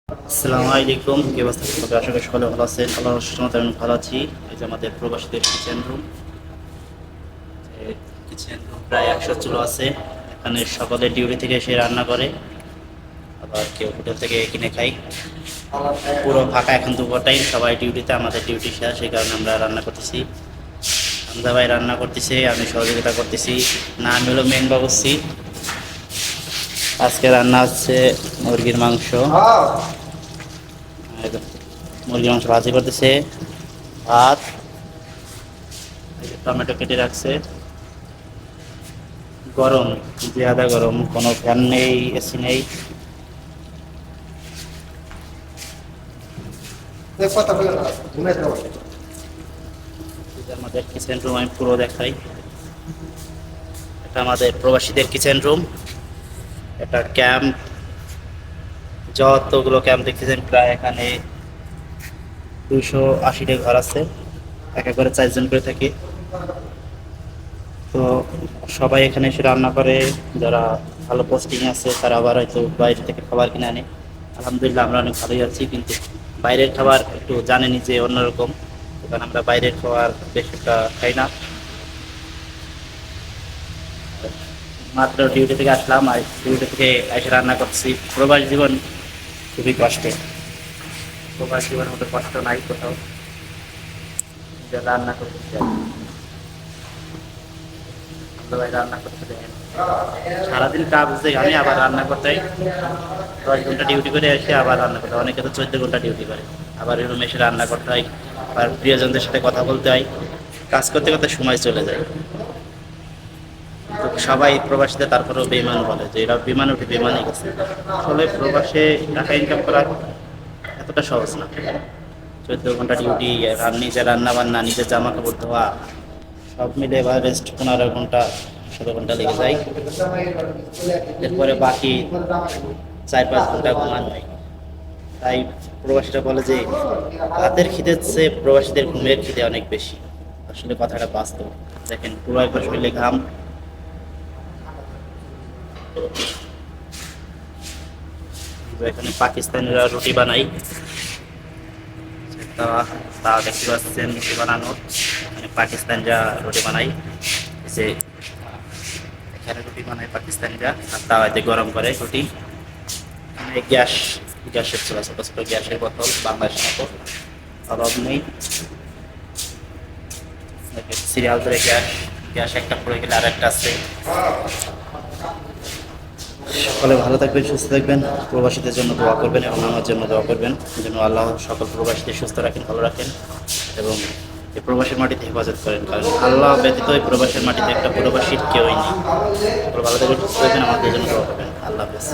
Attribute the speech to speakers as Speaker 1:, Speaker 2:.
Speaker 1: আসসালামু আলাইকুম, কি অবস্থা সবাই? আশা করি সকলে ভালো আছেন। আল্লাহর রহমতে আমি ভালো আছি। এই যে আমাদের প্রবাসীদের কিচেন রুম, কিচেন রুম প্রায় 100 চুলো আছে। এখানে সকলে ডিউটি থেকে এসে রান্না করে, আবার কেউ হোটেল থেকে কিনে খাই। পুরো ফাঁকা এখন দুপুর টাইম, সবাই ডিউটিতে, আমাদের ডিউটি শেষ, সেই কারণে আমরা রান্না করতেছি। হামজা ভাই রান্না করতেছে, আমি সহযোগিতা করতেছি। না, আমি হলো মেন বাবুর্চি। আজকে রান্না হচ্ছে মুরগির মাংস। মুরগির মাংস ভাজি করতেছে, ভাত, টমেটো কেটে রাখছে। গরম, জিয়াদা গরম, কোনো ফ্যান নেই, এসি নেই। আমাদের কিচেন রুম আমি পুরো দেখাই। এটা আমাদের প্রবাসীদের কিচেন রুম। এটা ক্যাম্প, যতগুলো ক্যাম্প দেখতেছেন প্রায় এখানে 280টা ঘর আছে। এক এক করে 4 জন করে থাকি। তো সবাই এখানে এসে রান্না করে। যারা ভালো পোস্টিং আছে তারা আবার হয়তো বাইরে থেকে খাবার কিনে আনে। আলহামদুলিল্লাহ আমরা অনেক ভালোই আছি, কিন্তু বাইরের খাবার একটু জানেনি যে অন্যরকম, কারণ আমরা বাইরের খাবার বেশ একটা খাই না। মাত্র ডিউটি থেকে আসলাম, আর ডিউটি থেকে এসে রান্না করছি। প্রবাস জীবন খুবই কষ্টের। প্রবাস জীবন মতো কষ্ট নাই কোথাও, যে রান্না করতেছি। ভাই রান্না করতে দেয় সারাদিন কাজ দেখে আমি আবার রান্না করতে 10 ঘন্টা ডিউটি করে এসে আবার রান্না করতে হয়। অনেকে তো 14 ঘন্টা ডিউটি করে, আবার রুমে এসে রান্না করতে হয়, আর প্রিয়জনদের সাথে কথা বলতে হয়। কাজ করতে করতে সময় চলে যায়। তো সবাই প্রবাসীতে তারপরেও বেইমান বলে যে এরা বিমান উঠে বেমানই গেছে। আসলে প্রবাসে টাকা ইনকাম করা এতটা সহজ না। 14 ঘন্টা ডিউটি, নিজে রান্না বান্না, নিজের জামা কাপড় ধোয়া, সব মিলে এবার রেস্ট 15 ঘন্টা 16 ঘন্টা লেগে যায়। এরপরে বাকি 4-5 ঘন্টা ঘুমান হয়। তাই প্রবাসীরা বলে যে রাতের খিদের চেয়ে প্রবাসীদের ঘুমের খিদে অনেক বেশি। আসলে কথাটা বাস্তব। দেখেন পুরো একবার শরীরে ঘাম। এখানে পাকিস্তানিরা রুটি বানাই, তা তা দেখতে পাচ্ছেন রুটি বানানোর। মানে পাকিস্তানিরা রুটি বানাই, যে এখানে রুটি বানায় পাকিস্তানিরা, আর তাওয়াতে গরম করে রুটি। এখানে গ্যাসের চুলা, ছোট ছোট গ্যাসের বোতল, বাংলাদেশের মতো অভাব নেই। সিরিয়াল ধরে গ্যাস, গ্যাস একটা পড়ে গেলে আর একটা আছে। সকলে ভালো থাকবেন, সুস্থ থাকবেন। প্রবাসীদের জন্য দোয়া করবেন এবং আমার জন্য দোয়া করবেন, যেন আল্লাহ সকল প্রবাসীদের সুস্থ রাখেন, ভালো রাখেন, এবং এই প্রবাসীর মাটিতে হেফাজত করেন। কারণ আল্লাহ ব্যতীত এই প্রবাসের মাটিতে একটা প্রবাসীর কেউই নেই। ভালো থাকবেন, সুস্থ থাকবেন, আমাদের জন্য দোয়া করবেন। আল্লাহ হাফেজ।